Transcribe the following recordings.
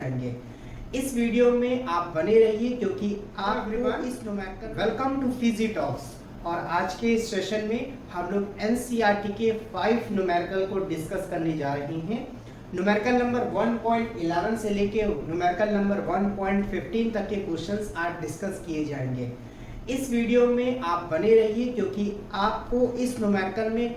जाएंगे। इस वीडियो में आप बने रहिए क्योंकि आपको इस numerical welcome to Physi Talks. और आज के इस सेशन में हम लोग एनसीईआरटी के 5 न्यूमेरिकल को डिस्कस करने जा रहे हैं। न्यूमेरिकल नंबर 1.11 से लेके न्यूमेरिकल नंबर 1.15 तक के क्वेश्चंस आज डिस्कस किए जाएंगे। इस वीडियो में आप बने रहिए क्योंकि आपको इस न्यूमेरिकल में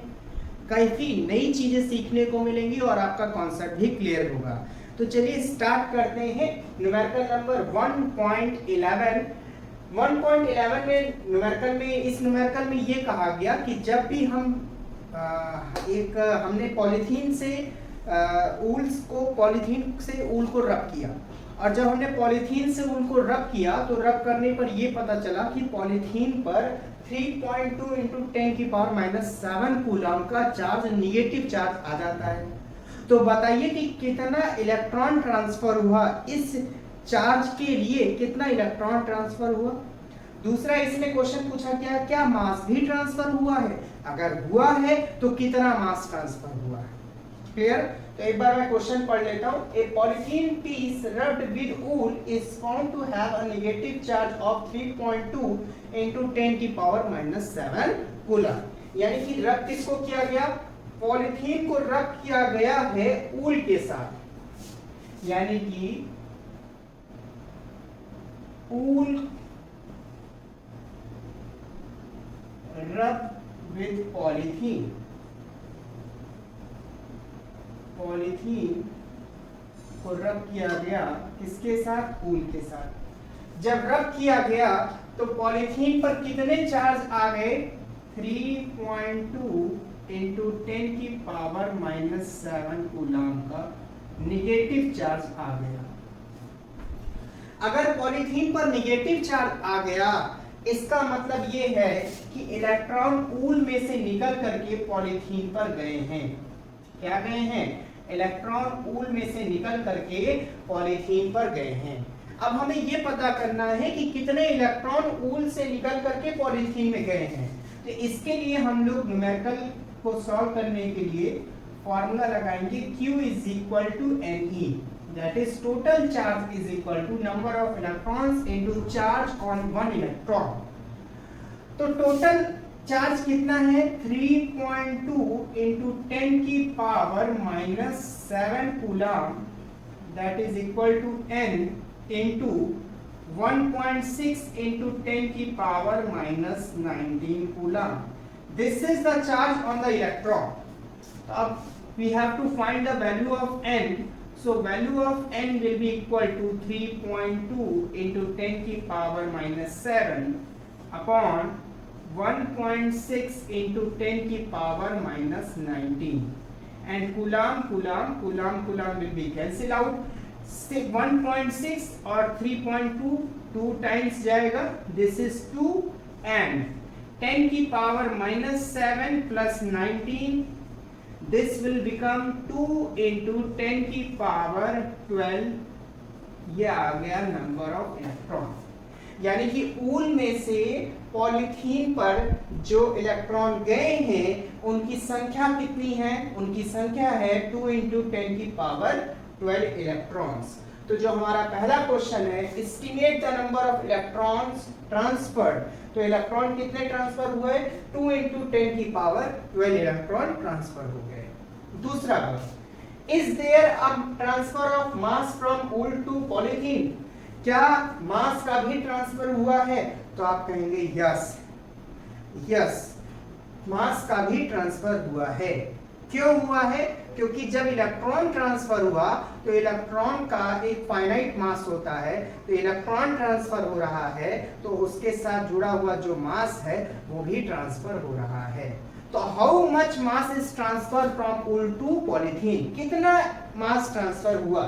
काफ़ी नई चीज़ें सीखने को मिलेंगी और आपका कॉन्सेप्ट भी क्लियर होगा। तो चलिए स्टार्ट करते हैं। न्यूमेरिकल नंबर 1.11 में इस न्यूमेरिकल में ये कहा गया कि जब भी हमने पॉलीथीन से ऊल को रब किया, और जब हमने पॉलीथीन से ऊल को रब किया तो रब करने पर ये पता चला कि पॉलीथीन पर 3.2 × 10⁻⁷ कूलम का चार्ज, निगेटिव चार्ज आ जाता है। तो बताइए कि कितना इलेक्ट्रॉन ट्रांसफर हुआ, इस चार्ज के लिए कितना इलेक्ट्रॉन ट्रांसफर हुआ। दूसरा इसमें क्वेश्चन पूछा गया क्या मास भी ट्रांसफर हुआ है, अगर हुआ है तो कितना मास ट्रांसफर हुआ है। क्लियर? तो एक बार मैं क्वेश्चन पढ़ लेता हूं। A polythene piece rubbed with wool is found to have a negative charge of 3.2 × 10⁻⁷ coulomb. यानी कि रब किसको किया गया, पॉलीथीन को रब किया गया है ऊल के साथ, यानी कि ऊल रब विद पॉलीथीन को रब किया गया किसके साथ, ऊल के साथ। जब रब किया गया तो पॉलीथीन पर कितने चार्ज आ गए, 3.2 × 10⁻⁷ कूलम का निगेटिव चार्ज आ गया। अगर पॉलीथीन पर निगेटिव चार्ज आ गया, इसका मतलब ये है कि इलेक्ट्रॉन ऊल में से निकल करके पॉलीथीन पर गए हैं। क्या गए हैं, इलेक्ट्रॉन ऊल में से निकल करके पॉलीथीन पर गए हैं। अब हमें ये पता करना है कि कितने इलेक्ट्रॉन ऊल से निकल करके पॉलीथीन में गए हैं। तो इसके लिए हम लोग न्यूमेरिकल को सॉल्व करने के लिए फॉर्मूला लगाएंगे Q = Ne, that is total charge = number of electrons into charge on one electron। तो टोटल चार्ज कितना है, 3.2 × 10⁻⁷ coulomb, that is equal to N into 1.6 × 10⁻⁻19 coulomb. This is the charge on the electron. अब we have to find the value of N. So value of N will be equal to 3.2 × 10⁻⁷ upon 1.6 × 10⁻⁻19, and coulomb will be cancel out। 1.6 और 3.2 2 times जाएगा, this is 2, and 10⁻⁷ plus 19, this will become 2 × 10⁻12। ये आ गया number of electron. यानी कि ऊल में से polythene पर जो इलेक्ट्रॉन गए हैं उनकी संख्या कितनी है, उनकी संख्या है 2 × 10⁻12 इलेक्ट्रॉन्स। तो जो हमारा पहला क्वेश्चन है, estimate the number of electrons transferred, तो इलेक्ट्रॉन कितने ट्रांसफर हुए, 2 × 10⁻12 इलेक्ट्रॉन ट्रांसफर हो गए। दूसरा, is there a transfer of mass from wool to polythene, क्या मास का भी ट्रांसफर हुआ है। तो आप कहेंगे यस, मास का भी ट्रांसफर हुआ है। क्यों हुआ है, क्योंकि जब इलेक्ट्रॉन ट्रांसफर हुआ तो इलेक्ट्रॉन का एक फाइनाइट मास होता है, तो इलेक्ट्रॉन ट्रांसफर हो रहा है तो उसके साथ जुड़ा हुआ जो मास है वो भी ट्रांसफर हो रहा है। तो how much mass is transfer from wool to polythene, कितना मास ट्रांसफर हुआ।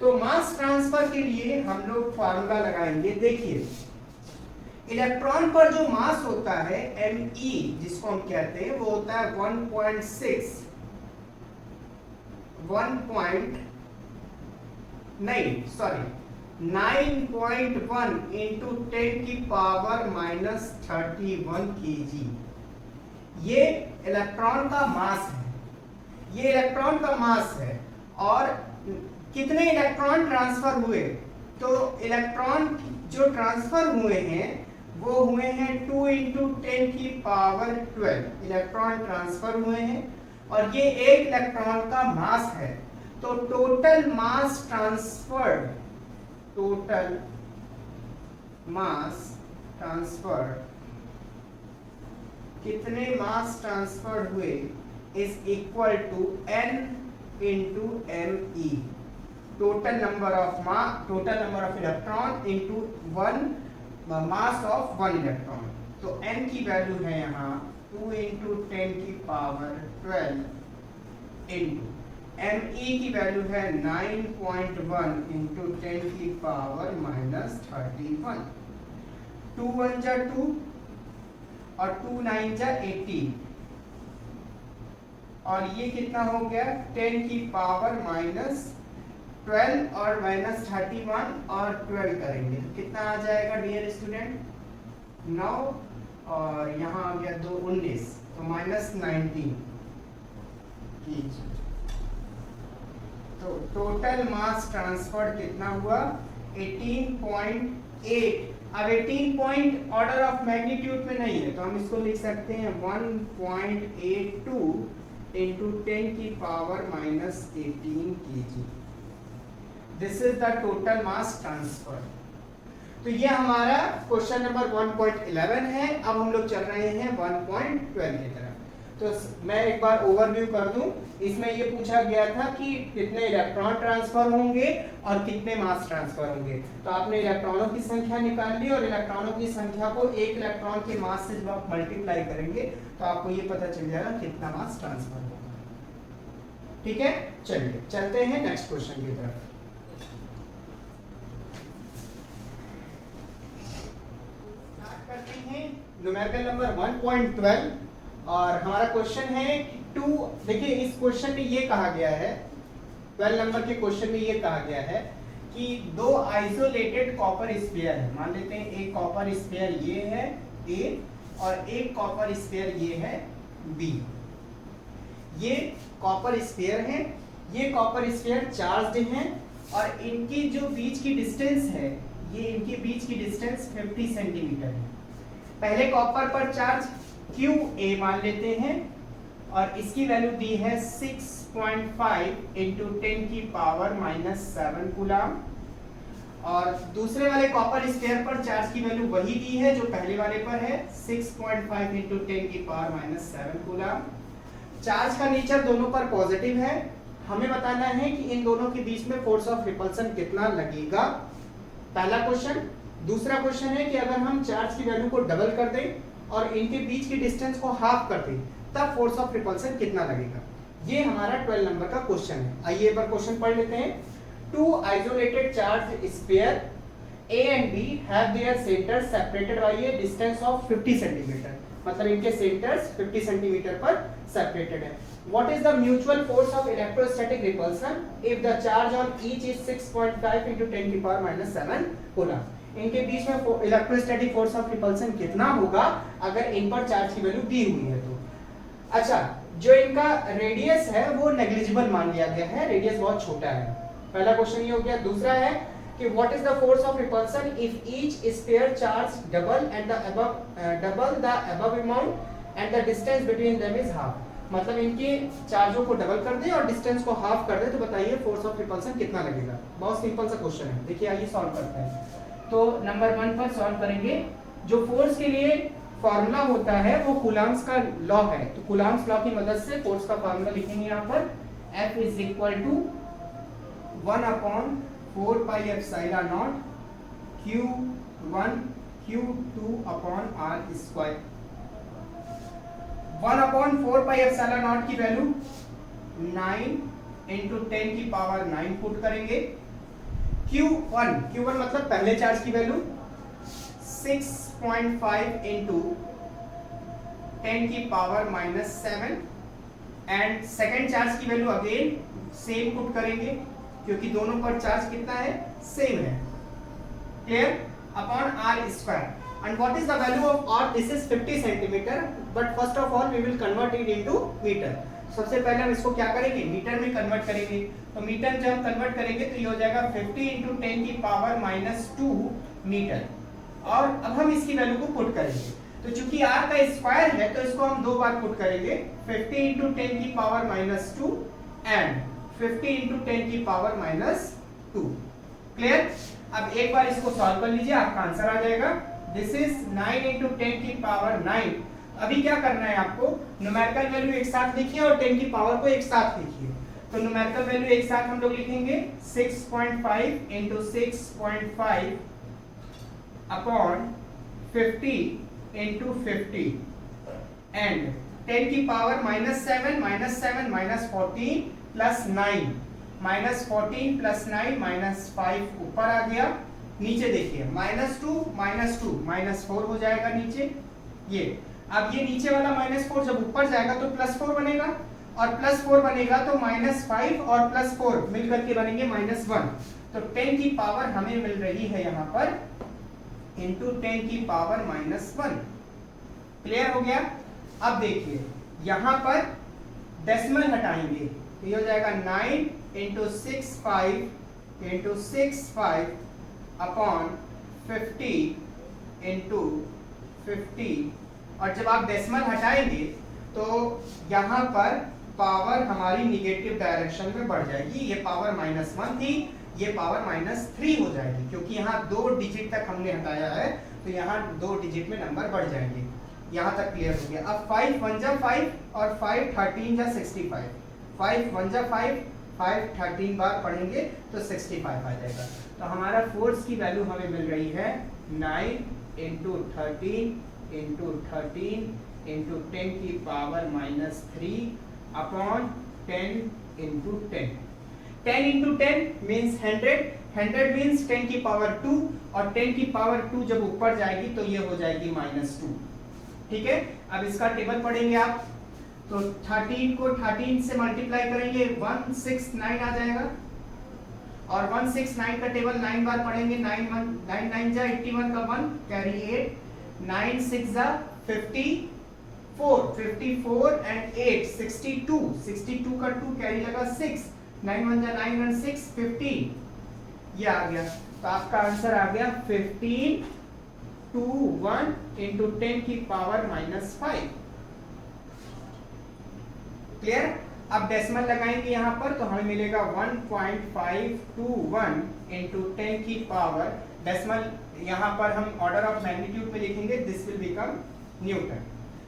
तो मास ट्रांसफर के लिए हम लोग फार्मूला लगाएंगे। देखिए, इलेक्ट्रॉन पर जो मास होता है Me, जिसको हम कहते हैं, वो होता है 9.1 × 10⁻31 kg। ये इलेक्ट्रॉन का मास है, ये इलेक्ट्रॉन का मास है। और कितने इलेक्ट्रॉन ट्रांसफर हुए, तो इलेक्ट्रॉन जो ट्रांसफर हुए हैं वो हुए हैं 2 इंटू 10 की पावर 12 इलेक्ट्रॉन ट्रांसफर हुए हैं, और ये एक इलेक्ट्रॉन का मास है। तो total mass transferred, total mass transferred, कितने मास ट्रांसफर हुए is equal to n into me, total number of electron into one mass of one electron. तो n की वैल्यू है यहाँ 2 इंटू 10 की पावर 12 इंटू me की वैल्यू है 9.1 into 10 की पावर माइनस 31। 2 1 जा 2 और 2 9 जा 18, और ये कितना हो गया 10 की पावर माइनस 12 और माइनस 31 और 12 करेंगे तो कितना आ जाएगा डियर स्टूडेंट 9, और यहाँ आ गया 2 19, तो माइनस 19 कीजिए। तो टोटल मास ट्रांसफर कितना हुआ 18.8। अब 18 पॉइंट ऑर्डर ऑफ मैग्नीट्यूड में नहीं है तो हम इसको लिख सकते हैं 1.82 इंटू 10 की power minus 18 kg। This is the total mass transfer. तो ये हमारा क्वेश्चन नंबर 1.11 है। अब हम लोग चल रहे हैं 1.12 की तरफ। तो मैं एक बार ओवरव्यू कर दूं। इसमें ये पूछा गया था कि कितने इलेक्ट्रॉन ट्रांसफर होंगे और कितने मास ट्रांसफर होंगे। तो आपने इलेक्ट्रॉनों की संख्या निकाल ली और इलेक्ट्रॉनों की संख्या को एक इलेक्ट्रॉन के मास से जब आप मल्टीप्लाई करेंगे तो आपको ये पता चल जाएगा कितना मास ट्रांसफर होगा। ठीक है, चलिए चलते हैं नेक्स्ट क्वेश्चन की तरफ। न्यूमेरिकल नंबर 1.12 और हमारा क्वेश्चन है कि 2। देखिए इस क्वेश्चन में ये कहा गया है, 12 नंबर के क्वेश्चन में ये कहा गया है कि दो आइसोलेटेड कॉपर स्फीयर है। मान लेते हैं एक कॉपर स्फीयर ये है A और एक कॉपर स्फीयर ये है B। ये कॉपर स्फीयर है, ये कॉपर स्फीयर चार्ज्ड हैं और इनकी जो बीच की डिस्टेंस है, ये इनके बीच की डिस्टेंस 50 सेंटीमीटर है। पहले कॉपर पर चार्ज QA मान लेते हैं और इसकी वैल्यू दी है 6.5 इंटू 10 की पावर माइनस 7 कूलम, और दूसरे वाले कॉपर स्फीयर पर चार्ज की वैल्यू वही दी है जो पहले वाले पर है 6.5 इंटू 10 की पावर माइनस 7 कूलम। चार्ज का नेचर दोनों पर पॉजिटिव है। हमें बताना है कि इन दोनों के बीच में फोर्स ऑफ रिपल्सन कितना लगेगा, पहला क्वेश्चन। दूसरा क्वेश्चन है कि अगर हम चार्ज की वैल्यू को डबल कर दें और इनके बीच की डिस्टेंस को हाफ कर दें तब फोर्स ऑफ रिपल्सन कितना लगेगा। ये हमारा 12 नंबर का क्वेश्चन है। आइए एक बार क्वेश्चन पढ़ लेते हैं। Two isolated charge sphere A and B have their centers separated by a distance of 50 centimeter, मतलब इनके सेंटर्स 50 सेंटीमीटर पर सेपरेटेड है। What is the mutual force of electrostatic repulsion if the charge on each is 6.5 into 10 की power minus 7 coulomb. इनके बीच में electrostatic force of repulsion कितना होगा अगर इन पर चार्ज की वैल्यू दी हुई है तो। अच्छा, जो इनका रेडियस है वो नेग्लिजिबल मान लिया गया है, रेडियस बहुत छोटा है। पहला क्वेश्चन ये हो गया। दूसरा है कि what is the force of repulsion if each sphere charge double the above amount and the distance between them is half, मतलब इनके चार्जों को डबल कर दे और डिस्टेंस को हाफ कर दे तो बताइए फोर्स ऑफ रिपल्सन कितना लगेगा। बहुत सिंपल सा क्वेश्चन है। देखिए आइए सॉल्व करते हैं। तो नंबर 1 पर सॉल्व करेंगे। जो फोर्स के लिए फॉर्मूला होता है वो कूलम्ब्स का लॉ है, तो कूलम्ब्स लॉ की मदद से फोर्स का फॉर्मूला लिखेंगे यहाँ पर। F is equal to 1/4 pi epsilon naught Q1 Q2 upon R square. 1/4 pi epsilon naught की वैल्यू 9 इंटू 10 की पावर 9 पुट करेंगे। Q1 मतलब पहले चार्ज की वैल्यू 6.5 इंटू 10 की power minus 7 and second charge की वैल्यू अगेन सेम पुट करेंगे क्योंकि दोनों पर चार्ज कितना है, सेम है। Clear? Upon R square. And what is the value of R? This is 50 centimetre, but first of all we will convert it into metre. सबसे पहले हम इसको क्या करेंगे, मीटर में कन्वर्ट करेंगे। तो मीटर जब हम कन्वर्ट करेंगे तो ये हो जाएगा 50 इंटू 10 की पावर -2 मीटर। और अब हम इसकी वैल्यू को पुट करेंगे। तो चूंकि r का स्क्वायर है तो इसको हम 2 बार पुट करेंगे, 50 इंटू 10 की पावर -2 एंड 50 इंटू 10 की पावर -2। क्लियर? अब एक बार इसको सॉल्व कर लीजिए, आपका आंसर आ जाएगा। दिस इज 9 इंटू 10 की पावर 9। अभी क्या करना है आपको, न्यूमेरिकल वैल्यू एक साथ लिखिए और 10 की पावर को एक साथ लिखिए। तो न्यूमेरिकल वैल्यू एक साथ हम लोग लिखेंगे 6.5 इंटू 6.5 अपॉन 50 इंटू 50 एंड 10 की पावर -7 -14 प्लस 9 -14 प्लस 9 -5 ऊपर आ गया। नीचे देखिए -2 -4 हो जाएगा नीचे ये। अब ये नीचे वाला -4 जब ऊपर जाएगा तो +4 बनेगा, और +4 बनेगा तो -5 और +4 मिलकर के बनेंगे -1। तो 10 की पावर हमें मिल रही है यहाँ पर इंटू 10 की पावर -1। क्लियर हो गया? अब देखिए यहाँ पर डेसिमल हटाएंगे तो ये हो जाएगा 9 इंटू 6.5 अपॉन 50 इंटू 50। और जब आप डेसिमल हटाएंगे तो यहाँ पर पावर हमारी निगेटिव डायरेक्शन में बढ़ जाएगी। ये पावर -1 थी, ये पावर -3 हो जाएगी, क्योंकि यहाँ 2 डिजिट तक हमने हटाया है तो यहाँ 2 डिजिट में नंबर बढ़ जाएंगे। यहाँ तक क्लियर हो गया? अब 5 1 जा 5 और 5 13 जा 65। 5 1 जा 5, 5 13 बार पढ़ेंगे तो 65 आ जाएगा। तो हमारा फोर्स की वैल्यू हमें मिल रही है 9 इंटू 13 इंटू 13 इंटू 10 की power -3 upon 10 into 10। 10 into 10 means 100, 100 means 10 की पावर 2, और 10 की पावर 2 जब ऊपर जाएगी तो ये हो जाएगी -2। ठीक है? अब इसका टेबल पढ़ेंगे आप तो 13 को 13 से मल्टीप्लाई करेंगे 169 आ जाएगा, और 169 का टेबल 9 बार पढ़ेंगे। 9 9 जा 81 का 1 कैरी 8, 9 6 जा 54 एंड 8 62 का 2 कैरी लगा 6, 9 1 जा 9 1 6 15। ये आ गया। तो आपका आंसर आ गया 15 2 1 इंटू 10 की पावर -5। क्लियर? अब डेसिमल लगाएंगे यहाँ पर तो हमें मिलेगा 1.521 इंटू 10 की पावर, डेसिमल यहाँ पर हम ऑर्डर ऑफ मैग्नीट्यूड में लिखेंगे, दिस विल बिकम न्यूटन।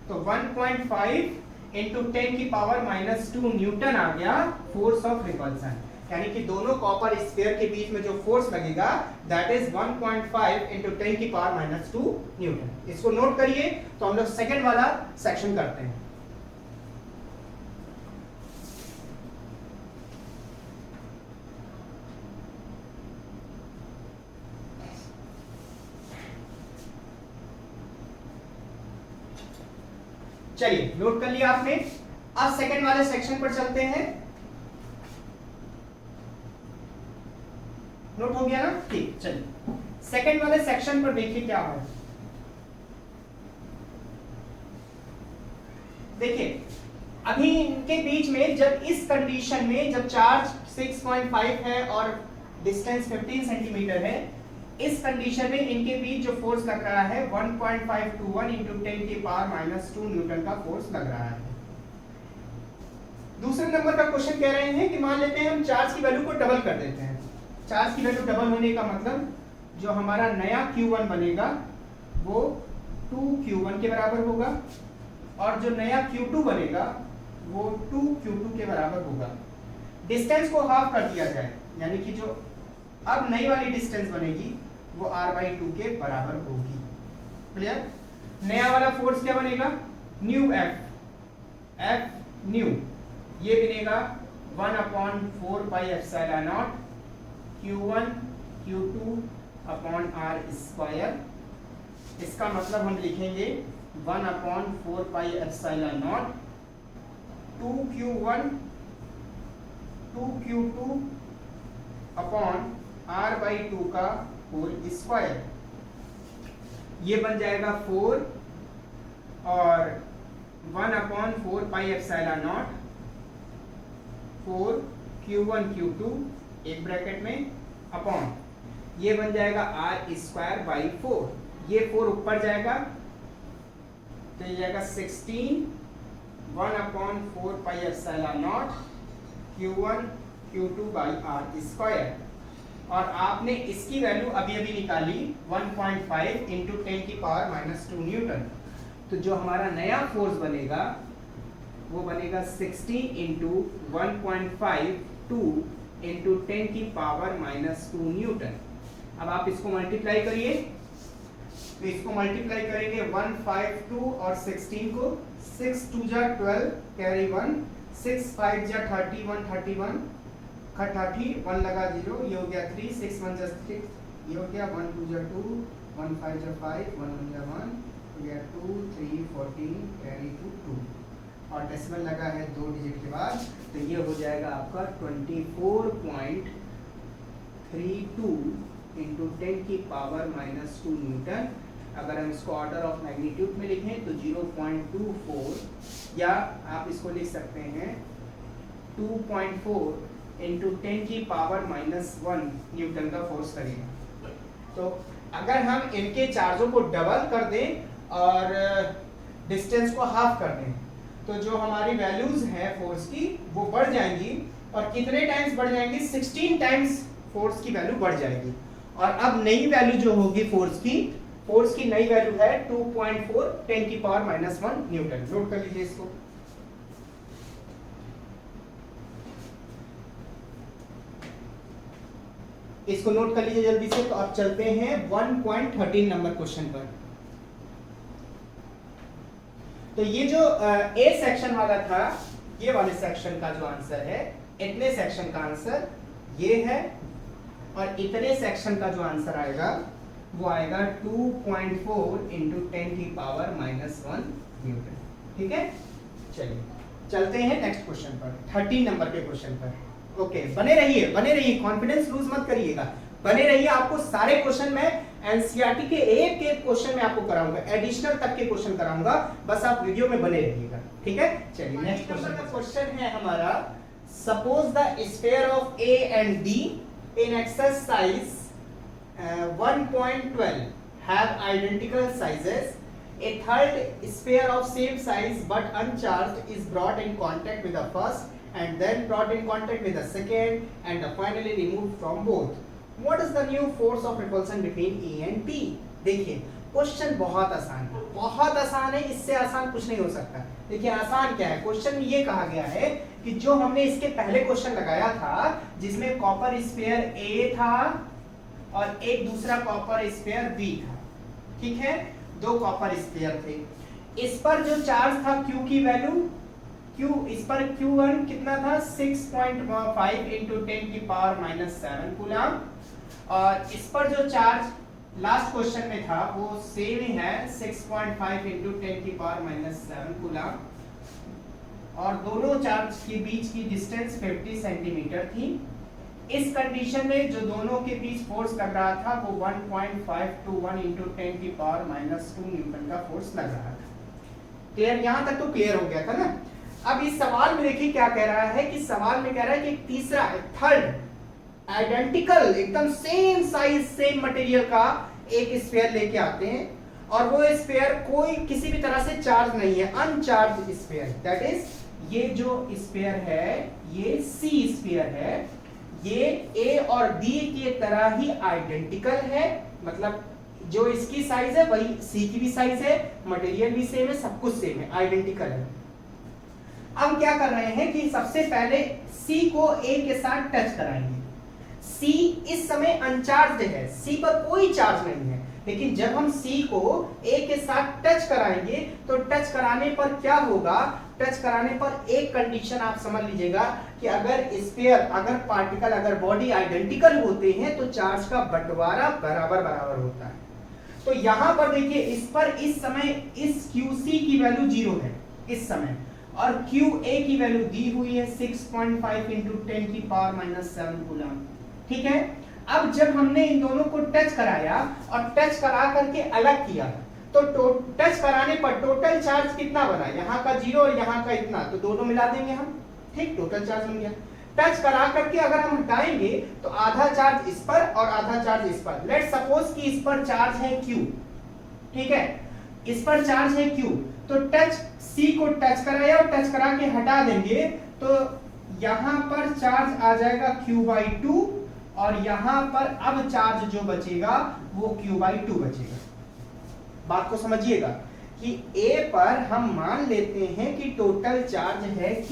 तो 1.5 इंटू 10 की पावर -2 न्यूटन आ गया फोर्स ऑफ रिपल्सन। यानी कि दोनों कॉपर स्फीयर के बीच में जो फोर्स लगेगा दैट इज 1.5 इंटू 10 की पावर -2 न्यूटन। इसको नोट करिए। तो हम लोग सेकंड वाला सेक्शन करते हैं। चलिए नोट कर लिया आपने। अब सेकंड वाले सेक्शन पर चलते हैं। नोट हो गया ना? ठीक, चलिए सेकंड वाले सेक्शन पर देखिए क्या है। देखिए अभी इनके बीच में जब इस कंडीशन में जब चार्ज 6.5 है और डिस्टेंस 15 सेंटीमीटर है, इस कंडीशन में इनके बीच जो फोर्स लग रहा है 1.521 इंटू 10 की पावर -2 न्यूटन का फोर्स लग रहा है। दूसरे नंबर का क्वेश्चन कह रहे हैं कि मान लेते हैं हम चार्ज की वैल्यू को डबल कर देते हैं। चार्ज की वैल्यू डबल होने का मतलब जो हमारा नया Q1 बनेगा वो 2Q1 के बराबर होगा, और जो नया Q2 बनेगा वो 2Q2 के बराबर होगा। डिस्टेंस को हाफ कर दिया जाए, यानी कि जो अब नई वाली डिस्टेंस बनेगी वो r/2 के बराबर होगी। क्लियर? नया वाला फोर्स क्या बनेगा? न्यू F न्यू, ये बनेगा 1/4πε0 Q1 Q2 अपॉन r²। इसका मतलब हम लिखेंगे 1/4πε0 2Q1 2Q2 अपॉन r/2 का होल स्क्वायर। ये बन जाएगा 4 और 1/4πε0 4 Q1 Q2 एक ब्रैकेट में अपॉन ये बन जाएगा R स्क्वायर बाई 4, ये 4 ऊपर जाएगा तो ये जाएगा 16 1/4 pi epsilon naught Q1 Q2 by R square. और आपने इसकी वैल्यू अभी अभी निकाली 1.5 इंटू 10 की पावर माइनस 2 न्यूटन। तो जो हमारा नया फोर्स बनेगा वो बनेगा 60 इंटू 1.5 2 इंटू 10 की पावर माइनस 2 न्यूटन। अब आप इसको मल्टीप्लाई करिए, तो इसको मल्टीप्लाई करेंगे 152 और 16 को, 6 2 जा 12 कैरी 1, 6 5 जा 30 131 30 1 लगा 0, ये हो गया 3, 6 1 जा 6, ये हो गया 1 2 जा 2, 1 5 जा 5, 1 1 जा 1, हो गया 2 3 14 कैरी 2 और डेसिमल लगा है 2 डिजिट के बाद, तो ये हो जाएगा आपका 24.32 इंटू 10 की पावर माइनस 2 न्यूटन। अगर हम इसको ऑर्डर ऑफ मैग्नीट्यूड में लिखें तो 0.24 या आप इसको लिख सकते हैं 2.4 इंटू 10 की पावर माइनस 1 न्यूटन का फोर्स लगेगा। तो अगर हम इनके चार्जों को डबल कर दें और डिस्टेंस को हाफ कर दें तो जो हमारी वैल्यूज हैं फोर्स की वो बढ़ जाएंगी। और कितने टाइम्स बढ़ जाएंगी? 16 टाइम्स फोर्स की वैल्यू बढ़ जाएगी। और अब नई वैल्यू जो होगी फोर्स की नई वैल्यू है 2.4 10 की पावर माइनस 1 न्यूटन। नोट कर लीजिए इसको। इसको नोट कर लीजिए जल्दी से। तो अब चलते हैं 1.13 नंबर क्वेश्चन पर। तो ये जो ए सेक्शन वाला था, ये वाले सेक्शन का जो आंसर है, इतने सेक्शन का आंसर ये है और इतने सेक्शन का जो आंसर आएगा वो आएगा 2.4 इंटू 10 की पावर माइनस 1 न्यूटन। ठीक है, चलिए चलते हैं नेक्स्ट क्वेश्चन पर, 13 नंबर के क्वेश्चन पर। ओके, बने रहिए, कॉन्फिडेंस लूज मत करिएगा, बने रहिए। आपको सारे क्वेश्चन में एनसीईआरटी के एक एक क्वेश्चन में आपको कराऊंगा, एडिशनल तक के क्वेश्चन कराऊंगा, बस आप वीडियो में बने रहिएगा। ठीक है, चलिए नेक्स्ट क्वेश्चन है हमारा। Suppose the sphere of A and D in exercise 1.12 have identical sizes. A third sphere of same size but uncharged is brought in contact with the first and then brought in contact with the second and finally removed from both. What is the new force of repulsion between A and B? देखिए question बहुत आसान है, इससे आसान कुछ नहीं हो सकता। देखिए आसान क्या है, क्वेश्चन में ये कहा गया है कि जो हमने इसके पहले क्वेश्चन लगाया था जिसमें कॉपर स्फीयर A था और एक दूसरा कॉपर स्फीयर B था, ठीक है, दो कॉपर स्फीयर थे। इस पर जो चार्ज था Q की वैल्यू, इस पर Q1 कितना था 6.5 इंटू 10 की पावर माइनस 7 कूलम, और इस पर जो चार्ज लास्ट क्वेश्चन में था वो सेम ही है 6.5 इंटू 10 की पावर माइनस 7 कूलम, और दोनों चार्ज के बीच की डिस्टेंस 50 सेंटीमीटर थी। इस कंडीशन में जो दोनों के बीच फोर्स लग रहा था वो 1.521 इंटू 10 की पावर माइनस 2 न्यूटन का फोर्स लग रहा था। क्लियर? यहां तक तो क्लियर हो गया था ना। अब इस सवाल में देखिए क्या कह रहा है कि सवाल में कह रहा है कि तीसरा थर्ड आइडेंटिकल एकदम सेम साइज सेम मटेरियल का एक स्फीयर लेके आते हैं और वो स्फीयर कोई किसी भी तरह से चार्ज नहीं है, अनचार्ज स्फीयर, दैट इज ये जो स्फीयर है ये सी स्फीयर है, ये ए और डी की तरह ही आइडेंटिकल है, मतलब जो इसकी साइज है वही सी की भी साइज है, मटेरियल भी सेम है, सब कुछ सेम है, आइडेंटिकल है। अब क्या कर रहे हैं कि सबसे पहले सी को ए के साथ टच कराएंगे। सी इस समय अनचार्ज्ड है, सी पर कोई चार्ज नहीं है, लेकिन जब हम सी को ए के साथ टच कराएंगे तो टच कराने पर क्या होगा, टच कराने पर एक कंडीशन आप समझ लीजिएगा कि अगर स्फीयर, अगर पार्टिकल, अगर बॉडी आइडेंटिकल होते हैं तो चार्ज का बंटवारा बराबर होता है। तो यहां पर देखिए इस पर इस समय इस QC की वैल्यू 0 है इस समय, और QA की वैल्यू दी हुई है 6.5 इंटू 10 की पावर माइनस 7 कूलम, ठीक है। अब जब हमने इन दोनों को टच कराया और टच करा करके अलग किया तो टच कराने पर टोटल चार्ज कितना बना, यहाँ का 0 और यहाँ का इतना, तो दोनों मिला देंगे हम, ठीक, टोटल चार्ज बन गया। टच करा करके अगर हम हटाएंगे तो आधा चार्ज इस पर और आधा चार्ज इस पर। लेट सपोज कि इस पर चार्ज है Q, ठीक है, इस पर चार्ज है Q, तो टच C को टच कराया और टच करा के हटा देंगे तो यहां पर चार्ज आ जाएगा Q/2 और यहां पर अब चार्ज जो बचेगा वो Q/2 बचेगा। बात को समझिएगा कि A पर हम मान लेते हैं कि टोटल चार्ज है Q,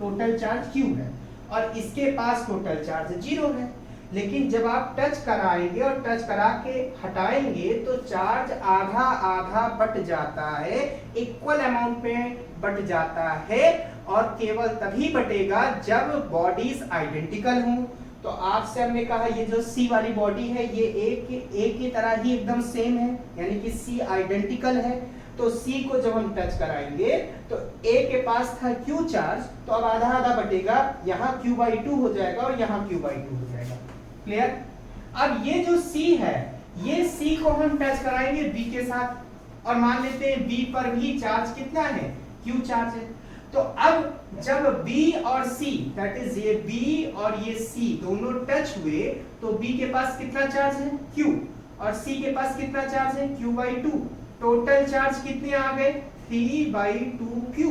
टोटल चार्ज Q है और इसके पास टोटल चार्ज 0 है। लेकिन जब आप टच कराएंगे और टच करा के हटाएंगे तो चार्ज आधा आधा बट जाता है, इक्वल अमाउंट में बट जाता है और केवल तभी बटेगा जब बॉडीज आइडेंटिकल हों। तो आपसे हमने कहा ये जो C वाली बॉडी है ये A की तरह ही एकदम सेम है, यानी कि C आइडेंटिकल है। तो C को जब हम टच कराएंगे तो A के पास था Q चार्ज, तो अब आधा आधा बटेगा, यहाँ Q/2 हो जाएगा और यहाँ Q/2 हो जाएगा। क्लियर? अब ये जो C है, ये C को हम टच कराएंगे B के साथ और मान लेते हैं B पर भी चार्ज कितना है, Q चार्ज है। तो अब जब B और C, दैट इज ये B और ये C दोनों टच हुए तो B के पास कितना चार्ज है, Q, और C के पास कितना चार्ज है, Q/2। टोटल चार्ज कितने आ गए, 3/2Q।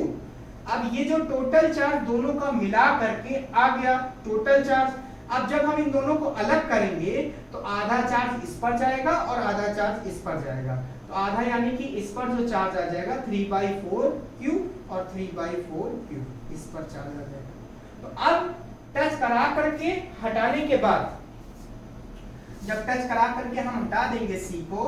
अब ये जो टोटल चार्ज दोनों का मिला करके आ गया टोटल चार्ज। अब जब हम इन दोनों को अलग करेंगे तो आधा चार्ज इस पर जाएगा और आधा चार्ज इस पर जाएगा। तो आधा यानी कि इस पर जो चार्ज आ जाएगा 3/4Q और 3/4Q, इस पर चार्ज आ जाएगा। तो अब टच करा करके हटाने के बाद, जब टच करा करके हम हटा देंगे C को,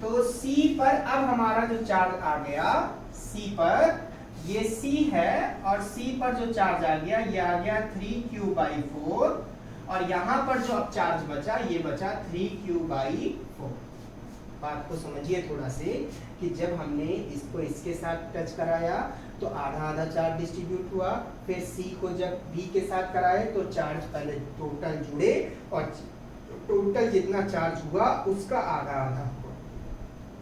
तो C पर अब हमारा जो चार्ज आ गया, C पर ये C है और C पर जो चार्ज आ गया ये आ गया 3Q/4 और यहां पर जो अब चार्ज बचा ये बचा 3Q/4। बात को समझिए थोड़ा से कि जब हमने इसको इसके साथ टच कराया तो आधा आधा चार्ज डिस्ट्रीब्यूट हुआ, फिर C को जब B के साथ कराए तो चार्ज पहले टोटल जुड़े और टोटल जितना चार्ज हुआ उसका आधा आधा हुआ।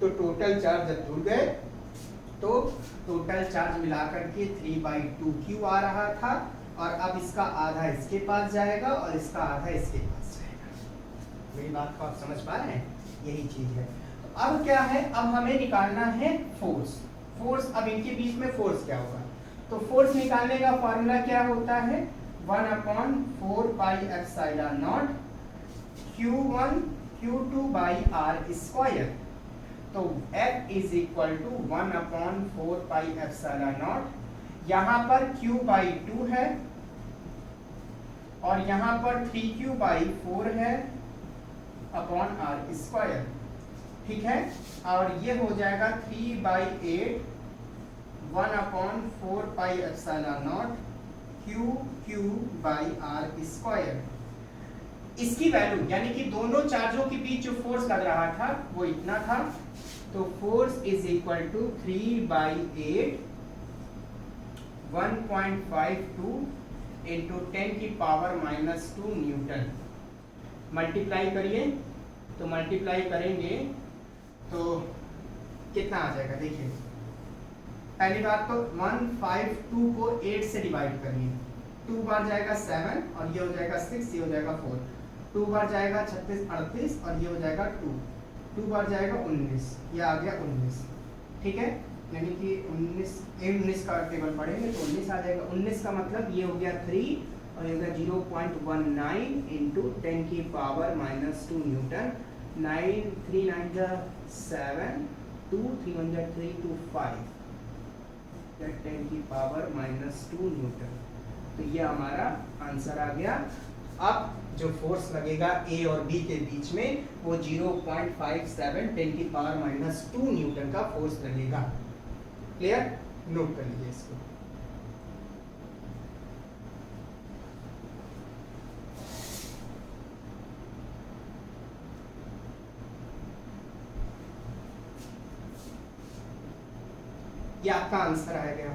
तो टोटल चार्ज जब जुड़ गए तो टोटल चार्ज मिलाकर के 3/2Q आ रहा था और अब इसका आधा इसके पास जाएगा और इसका आधा इसके पास जाएगा। मेरी बात को आप समझ पा रहे हैं? यही चीज है। तो अब क्या है, अब हमें निकालना है फोर्स। फोर्स, अब इनके बीच में फोर्स क्या होगा, तो फोर्स निकालने का फॉर्मूला क्या होता है, 1/4πε0 Q1 Q2/r²। तो F इज इक्वल टू 1/4πε0, यहां पर Q/2 है और यहां पर 3Q/4 है अपॉन r², ठीक है। और ये हो जाएगा 3/8 1/4πε0 Q/r²। इसकी वैल्यू यानी कि दोनों चार्जों के बीच जो फोर्स लग रहा था वो इतना था। तो force is equal to 3/8 1.52 into 10⁻⁻² newton. Multiply करिए, तो मल्टीप्लाई करेंगे तो कितना आ जाएगा, देखिए पहली बात तो 152 को 8 से डिवाइड करिए, 2 बार जाएगा 7 और ये हो जाएगा 6, ये हो जाएगा 4, 2 बार जाएगा 36 38 और ये हो जाएगा 2 बार जाएगा 19, ये आ गया 19, ठीक है। यानी कि 19 का टेबल पढ़ेंगे तो 19 आ जाएगा। 19 का मतलब ये हो गया 3 और ये हो गया 0.19 इंटू 10⁻⁻² न्यूटन। 9 3 9 7 2 3 1 3 2 5 10⁻⁻² न्यूटन। तो ये हमारा आंसर आ गया। अब जो फोर्स लगेगा A और B के बीच में वो 0.57 10⁻⁻² न्यूटन का फोर्स लगेगा। क्लियर? नोट कर लीजिए इसको। ये आपका आंसर आ गया,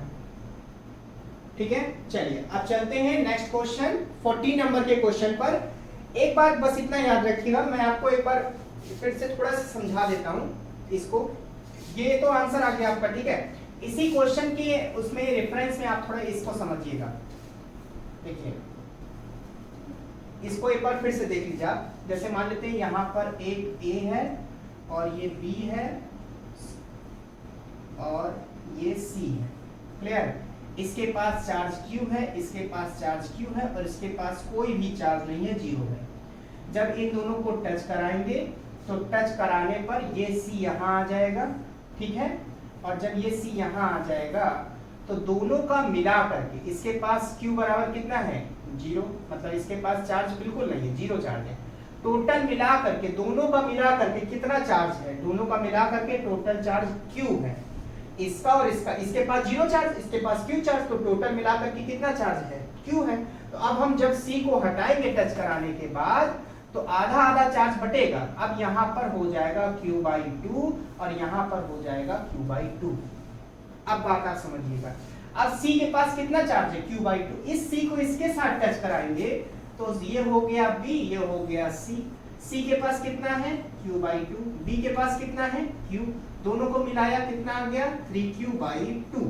ठीक है। चलिए अब चलते हैं नेक्स्ट क्वेश्चन 14 नंबर के क्वेश्चन पर। एक बात बस इतना याद रखिएगा, मैं आपको एक बार फिर से थोड़ा सा समझा देता हूं इसको। ये तो आंसर आ गया आपका, ठीक है। इसी क्वेश्चन के उसमें रेफरेंस में आप थोड़ा इसको समझिएगा। देखिए इसको एक बार फिर से देख लीजिए आप। जैसे मान लेते हैं यहाँ पर एक ए है और ये बी है और ये सी है। क्लियर? इसके पास चार्ज Q है, इसके पास चार्ज Q है और इसके पास कोई भी चार्ज नहीं है, 0 है। जब इन दोनों को टच कराएंगे तो टच कराने पर ये C यहाँ आ जाएगा, ठीक है। और जब ये C यहाँ आ जाएगा तो दोनों का मिला करके इसके पास Q बराबर कितना है, 0, मतलब इसके पास चार्ज बिल्कुल नहीं है, 0 चार्ज है। टोटल मिला करके, दोनों का मिला करके कितना चार्ज है, दोनों का मिला करके टोटल चार्ज Q है। इसका और इसका, इसके पास 0 चार्ज, इसके पास Q चार्ज, तो टोटल मिलाकर के कितना चार्ज है, Q है। तो अब हम जब C को हटाएंगे टच कराने के बाद तो आधा आधा चार्ज बटेगा। अब यहाँ पर हो जाएगा Q/2 और यहाँ पर हो जाएगा Q/2। अब बात आप समझिएगा। अब C के पास कितना चार्ज है, Q/2। इस C को इसके साथ टच कराएंगे तो ये हो गया B, ये हो गया C। C के पास कितना है, Q/2, B के पास कितना है, Q। दोनों को मिलाया कितना आ गया, 3Q/2।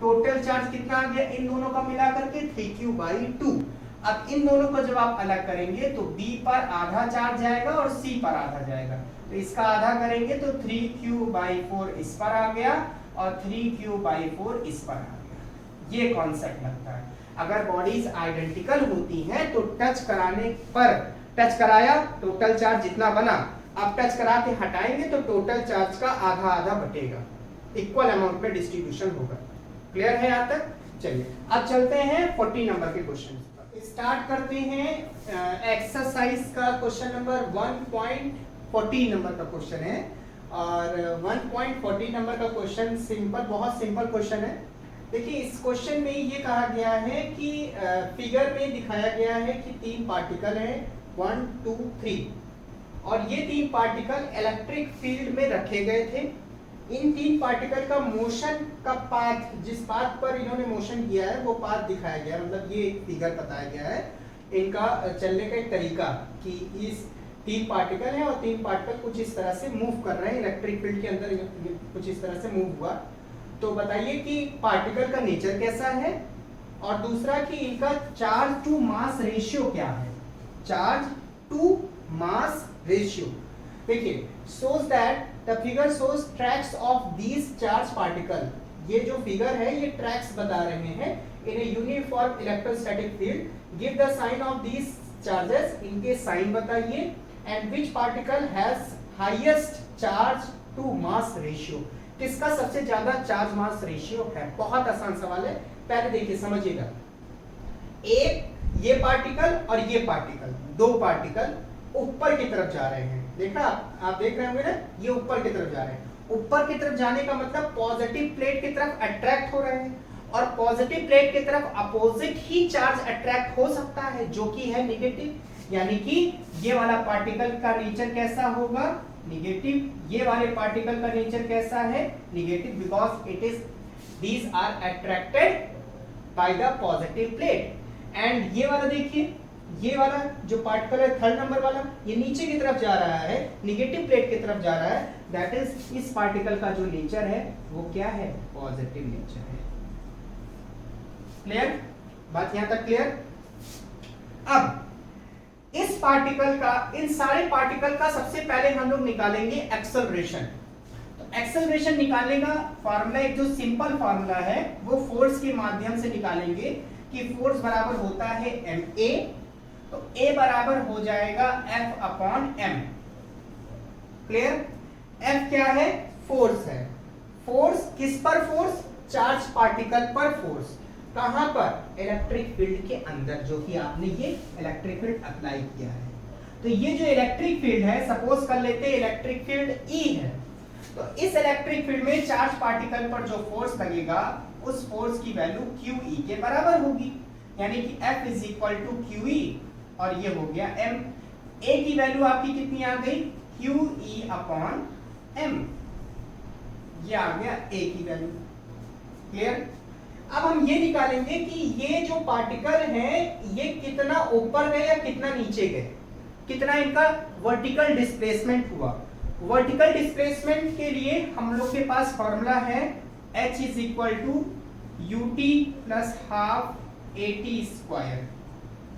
टोटल चार्ज कितना आ गया इन दोनों का मिला करके, 3Q/2। अब इन दोनों को जब आप अलग करेंगे तो B पर आधा चार्ज जाएगा और C पर आधा जाएगा। तो इसका आधा करेंगे तो 3Q/4 इस पर आ गया और 3Q/4 इस पर आ गया। ये कॉन्सेप्ट लगता है। अगर बॉडीज आइडेंटिकल होती हैं तो टच कराने पर, टच कराया टोटल चार्ज जितना बना, अब टच करा के हटाएंगे तो टोटल चार्ज का आधा आधा बटेगा, इक्वल अमाउंट में डिस्ट्रीब्यूशन होगा। क्लियर है यहाँ तक? चलिए अब चलते हैं 40 नंबर के क्वेश्चन पर। स्टार्ट करते हैं एक्सरसाइज का क्वेश्चन नंबर 1.40 नंबर का क्वेश्चन है। और 1.40 नंबर का क्वेश्चन सिंपल, बहुत सिंपल क्वेश्चन है। देखिए इस क्वेश्चन में ये कहा गया है कि फिगर में दिखाया गया है कि 3 पार्टिकल हैं 1 2 3 और ये 3 पार्टिकल इलेक्ट्रिक फील्ड में रखे गए थे। इन 3 पार्टिकल का मोशन का पाथ, जिस पाथ पर इन्होंने मोशन किया है वो पाथ दिखाया गया है, मतलब ये फिगर बताया गया है इनका चलने का एक तरीका कि इस 3 पार्टिकल हैं और 3 पार्टिकल कुछ इस तरह से मूव कर रहे हैं इलेक्ट्रिक फील्ड के अंदर, कुछ इस तरह से मूव हुआ। तो बताइए कि पार्टिकल का नेचर कैसा है और दूसरा कि इनका चार्ज टू मास रेशियो क्या है, चार्ज टू मास रेशियो। देखिए shows that the figure shows tracks of these charged particle। ये जो फिगर है ये ट्रैक्स बता रहे हैं in a uniform electrostatic field। give the sign of these charges, इनके साइन बताइए। and which particle has highest charge to mass ratio, किसका सबसे ज्यादा चार्ज मास रेशियो है। बहुत आसान सवाल है, पहले देखिए समझिएगा। एक ये पार्टिकल और ये पार्टिकल, 2 पार्टिकल ऊपर की तरफ जा रहे हैं। देखा आप देख रहे होंगे ना, ये ऊपर की तरफ जा रहे हैं। ऊपर की तरफ जाने का मतलब पॉजिटिव प्लेट की तरफ अट्रैक्ट हो रहे हैं और पॉजिटिव प्लेट की तरफ अपोजिट ही चार्ज अट्रैक्ट हो सकता है जो कि है नेगेटिव। यानी कि ये वाला पार्टिकल का नेचर कैसा होगा, नेगेटिव। ये वाले पार्टिकल का नेचर कैसा है, negative, because it is these are attracted by the positive plate. And ये वाला देखिए, ये वाला जो पार्टिकल है 3rd नंबर वाला, ये नीचे की तरफ जा रहा है, नेगेटिव प्लेट की तरफ जा रहा है। दैट इज इस पार्टिकल का जो नेचर है वो क्या है, पॉजिटिव नेचर है। क्लियर? बात यहां तक क्लियर? अब इस पार्टिकल का, इन सारे पार्टिकल का सबसे पहले हम लोग निकालेंगे एक्सेलरेशन। तो एक्सेलरेशन निकालने का फार्मूला, एक जो सिंपल फार्मूला है वो फोर्स के माध्यम से निकालेंगे कि फोर्स बराबर होता है ma। तो A बराबर हो जाएगा F/m। क्लियर? F क्या है, फोर्स है। फोर्स किस पर, फोर्स चार्ज पार्टिकल पर फोर्स। कहां पर, इलेक्ट्रिक फील्ड के अंदर, जो कि आपने ये इलेक्ट्रिक फील्ड अप्लाई किया है। तो ये जो इलेक्ट्रिक फील्ड है, सपोज कर लेते हैं इलेक्ट्रिक फील्ड E है। तो इस इलेक्ट्रिक फील्ड में चार्ज पार्टिकल पर जो फोर्स लगेगा उस फोर्स की वैल्यू QE के बराबर होगी। यानी कि F = QE और ये हो गया M। A की वैल्यू आपकी कितनी आ गई, QE/m। ये आ गया A की वैल्यू। क्लियर? अब हम ये निकालेंगे कि ये जो पार्टिकल हैं ये कितना ऊपर गए या कितना नीचे गए, कितना इनका वर्टिकल डिस्प्लेसमेंट हुआ। वर्टिकल डिस्प्लेसमेंट के लिए हम लोग के पास फॉर्मूला है H = ut + ½ AT²।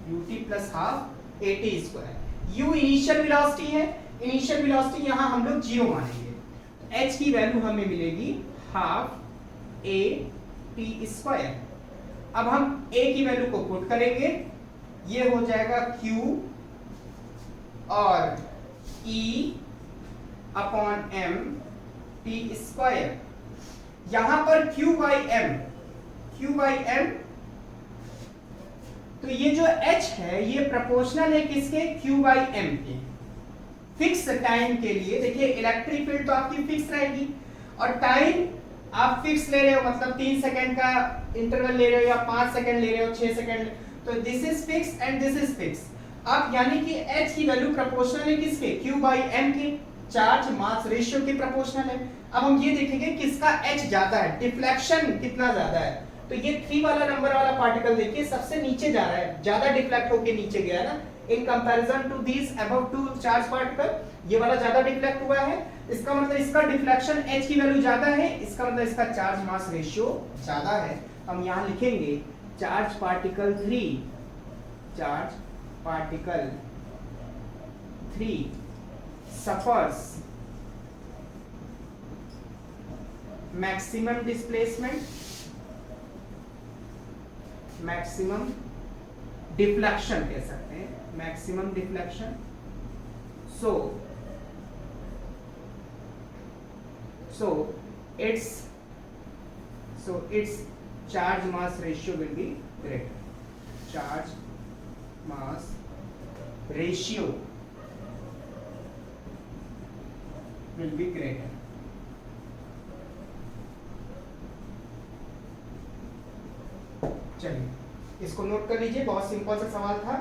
ut + ½ AT square. U initial velocity है, इनिशियल वेलोसिटी यहाँ हम लोग 0 मानेंगे, तो h की वैल्यू हमें मिलेगी हाफ AT स्क्वायर। अब हम a की वैल्यू को पुट करेंगे, ये हो जाएगा Q और E upon M T square. यहां पर Q बाई M, तो ये जो h है ये प्रोपोर्शनल है किसके, Q बाई M के। फिक्स टाइम के लिए देखिए इलेक्ट्रिक फील्ड तो आपकी फिक्स रहेगी, और टाइम आप फिक्स ले रहे हो, मतलब 3 सेकंड का इंटरवल ले रहे हो या 5 सेकंड ले रहे हो, 6 सेकंड, तो this is fix and this is fix. अब यानी कि h की वैल्यू प्रोपोर्शनल है किसके, Q बाई M के, चार्ज मास रेशियो के प्रोपोर्शनल है। अब हम ये देखेंगे किसका h ज्यादा है, डिफ्लेक्शन कितना ज्यादा है, तो ये 3 वाला नंबर वाला पार्टिकल देखिए सबसे नीचे जा रहा है, ज्यादा डिफ्लेक्ट होके नीचे गया है ना, in comparison to this above to charge particle, ये वाला ज्यादा डिफ्लेक्ट हुआ है, इसका मतलब इसका डिफ्लेक्शन h की वैल्यू ज्यादा है, इसका मतलब इसका चार्ज मास रेशियो ज्यादा है। हम यहां लिखेंगे charge particle 3 suffers maximum displacement, maximum deflection कह सकते हैं, maximum deflection, so its charge mass ratio will be greater, charge mass ratio will be greater। चलिए इसको नोट कर लीजिए, बहुत सिंपल सा सवाल था,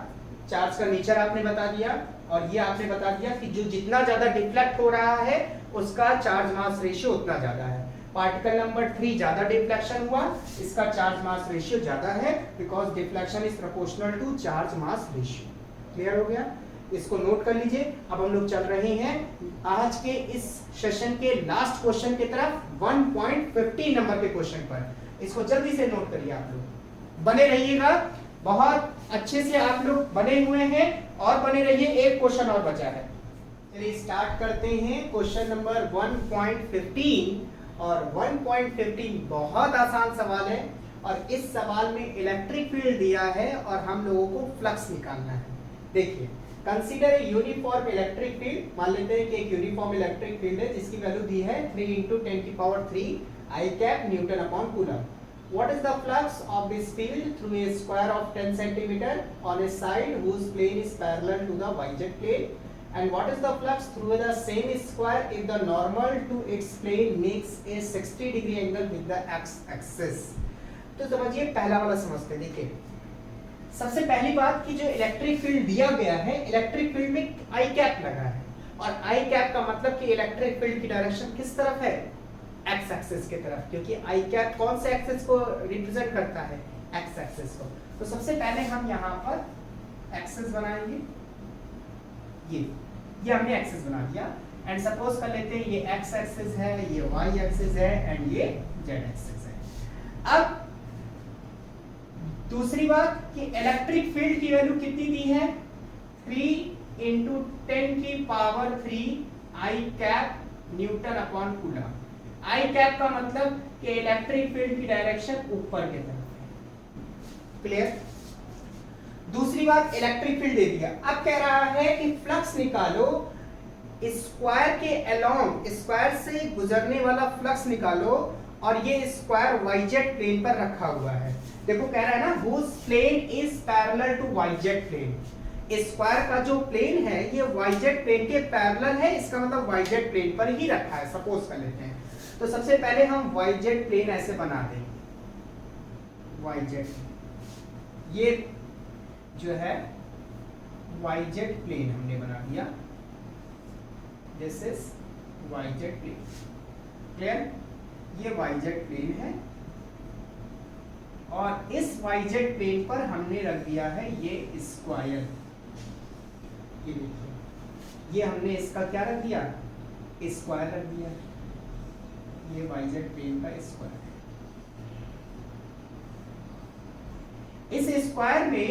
चार्ज का नेचर आपने बता दिया और ये आपने बता दिया कि जो जितना ज्यादा डिफ्लेक्ट हो रहा है उसका चार्ज मास रेशियो उतना ज्यादा है। पार्टिकल नंबर 3 ज्यादा डिफ्लेक्शन हुआ, इसका चार्ज मास रेशियो ज्यादा है, because deflection is proportional to charge mass ratio. Clear हो गया, इसको नोट कर लीजिए। अब हम लोग चल रहे हैं आज के इस सेशन के लास्ट क्वेश्चन की तरफ, 1.15 नंबर के क्वेश्चन पर। इसको जल्दी से नोट करिए, आप लोग बने रहिएगा, बहुत अच्छे से आप लोग बने हुए हैं, और बने रहिए, एक क्वेश्चन और बचा है। चलिए स्टार्ट करते हैं क्वेश्चन नंबर 1.15, और 1.15 बहुत आसान सवाल है, और इस सवाल में इलेक्ट्रिक फील्ड दिया है और हम लोगों को फ्लक्स निकालना है। देखिए, consider a uniform electric field, मान लेते हैं कि एक यूनिफॉर्म इलेक्ट्रिक फील्ड है जिसकी वैल्यू दी है 3 × 10⁻³ I cap Newton upon Coulomb। What is the flux of this field through a square of 10 cm on a side whose plane is parallel to the yz plane? And what is the flux through the same square if the normal to its plane makes a 60° angle with the x-axis? तो समझिए, पहला वाला समझते हैं। देखिए, सबसे पहली बात कि जो इलेक्ट्रिक फील्ड दिया गया है, इलेक्ट्रिक फील्ड में आई कैप लगा है, और आई कैप का मतलब कि इलेक्ट्रिक फील्ड की डायरेक्शन किस तरफ है, एक्स एक्सिस की तरफ, क्योंकि आई कैप कौन से एक्सिस को रिप्रेजेंट करता है, एक्स एक्सिस को। तो सबसे पहले हम यहाँ पर एक्सिस बनाएंगे, ये हमने एक्सिस बना दिया, एंड सपोज कर लेते हैं ये एक्स एक्सिस है, ये वाई एक्सिस है, एंड ये जेड एक्सिस है। अब दूसरी बात कि इलेक्ट्रिक फील्ड की वैल्यू कितनी दी है, 3 × 10⁻³ आई कैप न्यूटन अपॉन कूलम। आई कैप का मतलब कि इलेक्ट्रिक फील्ड की डायरेक्शन ऊपर की तरफ है। क्लियर। दूसरी बात, इलेक्ट्रिक फील्ड दे दिया, अब कह रहा है कि फ्लक्स निकालो, स्क्वायर के अलोंग, स्क्वायर से गुजरने वाला फ्लक्स निकालो, और ये स्क्वायर वाईजेड प्लेन पर रखा हुआ है। देखो कह रहा है ना, whose plane is parallel to yz plane। Square का जो प्लेन है ये yz प्लेन के पैरेलल है, इसका मतलब yz प्लेन पर ही रखा है, सपोज कर लेते हैं। तो सबसे पहले हम yz प्लेन ऐसे बना देंगे, yz, ये जो है yz प्लेन हमने बना दिया, this is yz plane. Clear, ये yz प्लेन है, और इस yz प्लेन पर हमने रख दिया है ये स्क्वायर। ये देखिए, ये हमने इसका क्या रख दिया, स्क्वायर रख दिया, ये yz प्लेन का स्क्वायर है। इस स्क्वायर में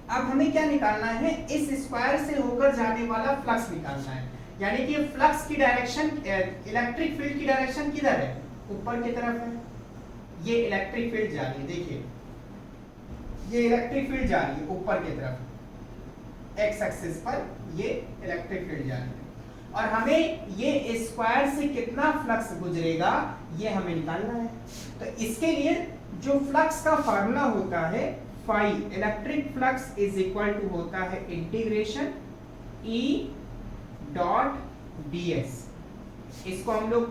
अब हमें क्या निकालना है, इस स्क्वायर से होकर जाने वाला फ्लक्स निकालना है। यानी कि फ्लक्स की डायरेक्शन, इलेक्ट्रिक फील्ड की डायरेक्शन किधर है, ऊपर की तरफ है। ये इलेक्ट्रिक फील्ड जा रही है, देखिए ये इलेक्ट्रिक फील्ड जा रही है ऊपर की तरफ, एक्स एक्सिस पर ये इलेक्ट्रिक फील्ड जा रही है, और हमें ये स्क्वायर से कितना फ्लक्स गुजरेगा ये हमें निकालना है। तो इसके लिए जो फ्लक्स का फार्मूला होता है, phi electric flux is equal to होता है इंटीग्रेशन E डॉट ds। इसको हम लोग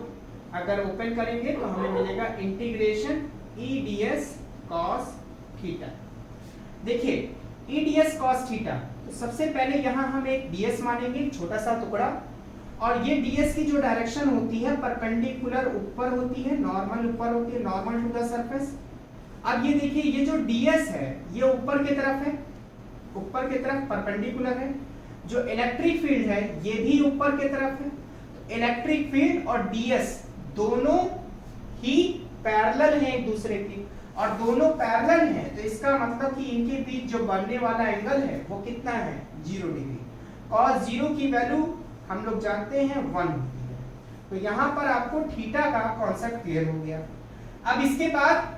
अगर ओपन करेंगे तो हमें मिलेगा integration E ds cos theta. देखिए E ds cos थीटा, तो सबसे पहले यहाँ हम एक ds मानेंगे, छोटा सा टुकड़ा, और ये ds की जो डायरेक्शन होती है परपेंडिकुलर ऊपर होती है, नॉर्मल ऊपर होती है, नॉर्मल टू द सरफेस। अब ये देखिए ये जो ds है ये ऊपर की तरफ है, ऊपर की तरफ परपेंडिकुलर है। जो इलेक्ट्रिक फील्ड है ये भी ऊपर की तरफ है। तो इलेक्ट्रिक फील्ड और ds दोनों ही पैरेलल हैं एक दूसरे की, और दोनों पैरेलल हैं, तो इसका मतलब कि इनके बीच जो बनने वाला एंगल है वो कितना है, 0 डिग्री। cos 0 की वैल्यू हम लोग जानते हैं 1 होती है। तो यहाँ पर आपको थीटा का कॉन्सेप्ट क्लियर हो गया। अब इसके बाद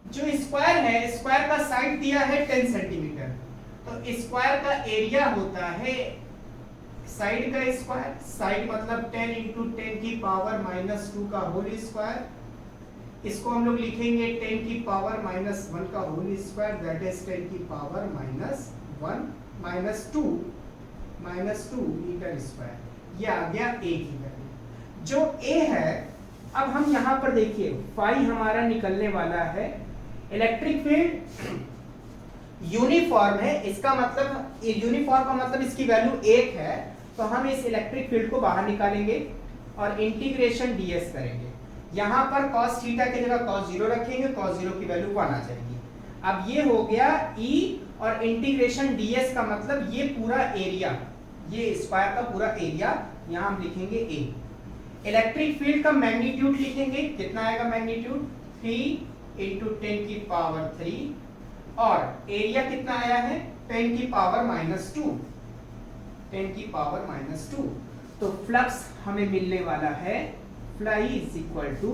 जो स्क्वायर है, स्क्वायर का साइड दिया है 10 सेंटीमीटर, तो स्क्वायर का एरिया होता है साइड का स्क्वायर, साइड मतलब 10 इंटू 10 की पावर -2 का होल स्क्वायर। इसको हम लोग लिखेंगे 10 की पावर -1 का होल स्क्वायर, दैट इज 10 की पावर -2 मीटर स्क्वायर। ये आ गया a की वैल्यू। जो a है, अब हम यहाँ पर देखिए फाई हमारा निकलने वाला है, इलेक्ट्रिक फील्ड यूनिफॉर्म है, इसका मतलब यूनिफॉर्म का मतलब इसकी वैल्यू 1 है, तो हम इस इलेक्ट्रिक फील्ड को बाहर निकालेंगे और इंटीग्रेशन ds करेंगे। यहाँ पर cos थीटा की जगह cos 0 रखेंगे, cos 0 की वैल्यू 1 आ जाएगी। अब ये हो गया E, और इंटीग्रेशन ds का मतलब ये पूरा एरिया, ये स्क्वायर का पूरा एरिया, यहाँ हम लिखेंगे a। इलेक्ट्रिक फील्ड का मैग्नीट्यूड लिखेंगे, कितना आएगा मैग्नीट्यूड, 3 इंटू 10 की पावर 3, और एरिया कितना आया है 10 की पावर -2, 10 की पावर -2। तो फ्लक्स हमें मिलने वाला है, phi is equal to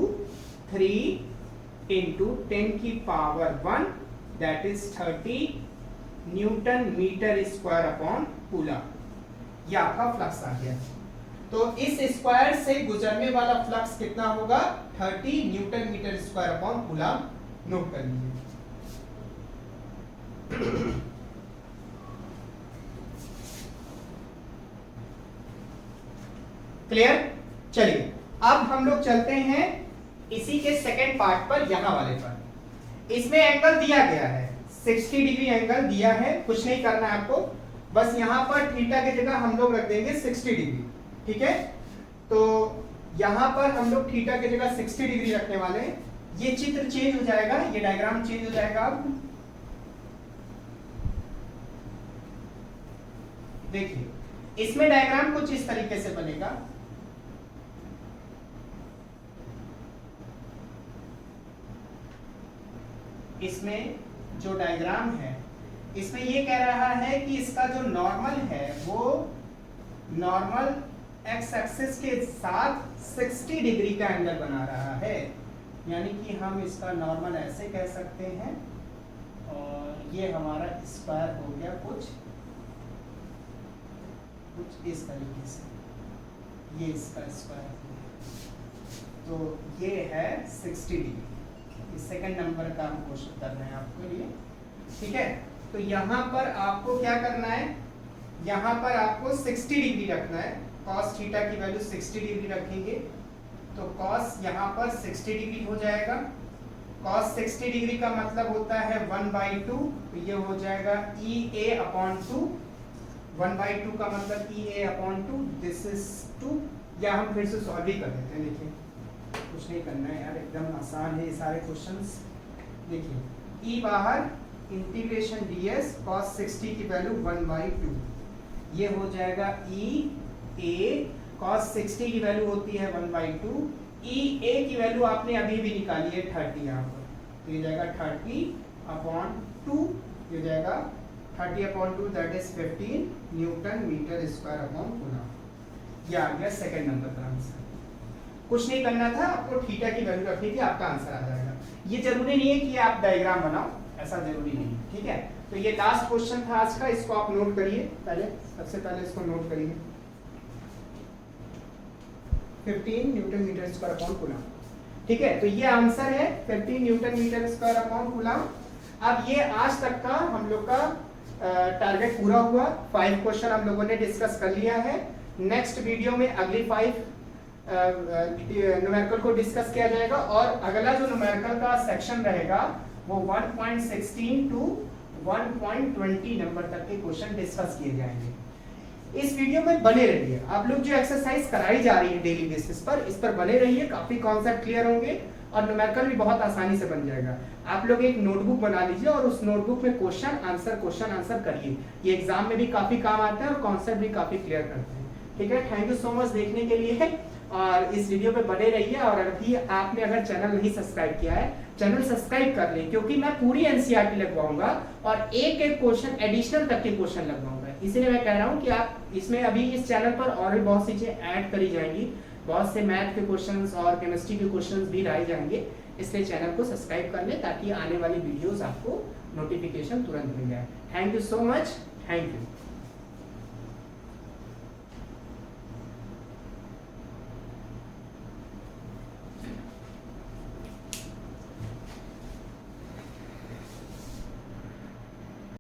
3 into 10 की power 1, that is 30 newton metre square upon coulomb. ये आपका फ्लक्स आ गया। तो इस स्क्वायर से गुजरने वाला फ्लक्स कितना होगा, 30 newton metre square upon coulomb. Note कर लीजिए। क्लियर? चलिए अब हम लोग चलते हैं इसी के सेकंड पार्ट पर, यहां वाले पर। इसमें एंगल दिया गया है 60 डिग्री एंगल दिया है, कुछ नहीं करना है आपको, बस यहां पर थीटा की जगह हम लोग रख देंगे 60 डिग्री। ठीक है, तो यहां पर हम लोग थीटा की जगह 60 डिग्री रखने वाले हैं। ये चित्र चेंज हो जाएगा, ये डायग्राम चेंज हो जाएगा। अब देखिए इसमें डायग्राम कुछ इस तरीके से बनेगा। इसमें जो डायग्राम है, इसमें ये कह रहा है कि इसका जो नॉर्मल है वो नॉर्मल एक्स एक्सिस के साथ 60 डिग्री का एंगल बना रहा है, यानी कि हम इसका नॉर्मल ऐसे कह सकते हैं, और ये हमारा स्क्वायर हो गया कुछ इस तरीके से, ये इसका स्क्वायर हो गया। तो ये है 60 डिग्री। सेकंड नंबर का हम क्वेश्चन कर रहे हैं आपके लिए। ठीक है, तो यहाँ पर आपको क्या करना है, यहाँ पर आपको 60 डिग्री रखना है। cos थीटा की वैल्यू 60 डिग्री रखेंगे, तो cos यहाँ पर 60 डिग्री हो जाएगा। cos 60 डिग्री का मतलब होता है 1/2, तो ये हो जाएगा EA/2। 1/2 का मतलब EA/2, दिस इज 2। या हम फिर से सॉल्व ही कर देते हैं। देखिए कुछ नहीं करना है यार, एकदम आसान है ये सारे क्वेश्चंस। देखिए E बाहर, इंटीग्रेशन ds cos 60 की वैल्यू 1/2, ये हो जाएगा EA। cos 60 की वैल्यू होती है 1/2, EA की वैल्यू आपने अभी भी निकाली है 30 यहाँ पर, तो ये जाएगा 30/2, ये हो जाएगा 30/2 that is 15 newton metre square upon coulomb. ये आ गया सेकंड नंबर का आंसर। कुछ नहीं करना था, आपको थीटा की वैल्यू रखनी थी, आपका आंसर आ जाएगा। ये जरूरी नहीं है कि आप डायग्राम बनाओ, ऐसा जरूरी नहीं, ठीक है। तो ये लास्ट क्वेश्चन था आज का, इसको आप नोट करिए। पहले सबसे पहले इसको नोट करिए, 15 newton metre square upon coulomb, ठीक है। तो ये आंसर है 15 newton metre square upon coulomb. अब ये आज तक का हम लोग का टारगेट पूरा हुआ। 5 क्वेश्चन हम लोगों ने डिस्कस कर लिया है। नेक्स्ट वीडियो में अगली 5 न्यूमेरिकल को डिस्कस किया जाएगा, और अगला जो न्यूमेरिकल का सेक्शन रहेगा वो 1.16 टू 1.20 नंबर तक के क्वेश्चन डिस्कस किए जाएंगे। इस वीडियो में बने रहिए। आप लोग जो एक्सरसाइज कराई जा रही है डेली बेसिस पर, इस पर बने रहिए। काफी कॉन्सेप्ट क्लियर होंगे और न्यूमेरिकल भी बहुत आसानी से बन जाएगा। आप लोग एक नोटबुक बना लीजिए और उस नोटबुक में क्वेश्चन आंसर करिए। ये एग्जाम में भी काफी काम आता है और कॉन्सेप्ट भी काफी क्लियर करते हैं, ठीक है। थैंक यू सो मच देखने के लिए, और इस वीडियो पे बने रहिए। और अभी आपने अगर चैनल नहीं सब्सक्राइब किया है, चैनल सब्सक्राइब कर लें, क्योंकि मैं पूरी एनसीईआरटी लगवाऊंगा और एक एक क्वेश्चन एडिशनल तक के क्वेश्चन लगवाऊंगा। इसीलिए मैं कह रहा हूं कि आप इसमें अभी इस चैनल पर और भी बहुत सी चीजें ऐड करी जाएंगी। बहुत से मैथ के क्वेश्चंस और केमिस्ट्री के क्वेश्चंस भी लाए जाएंगे। इसलिए चैनल को सब्सक्राइब कर लें ताकि आने वाली वीडियोस आपको नोटिफिकेशन तुरंत मिल जाए। Thank you so much, thank you.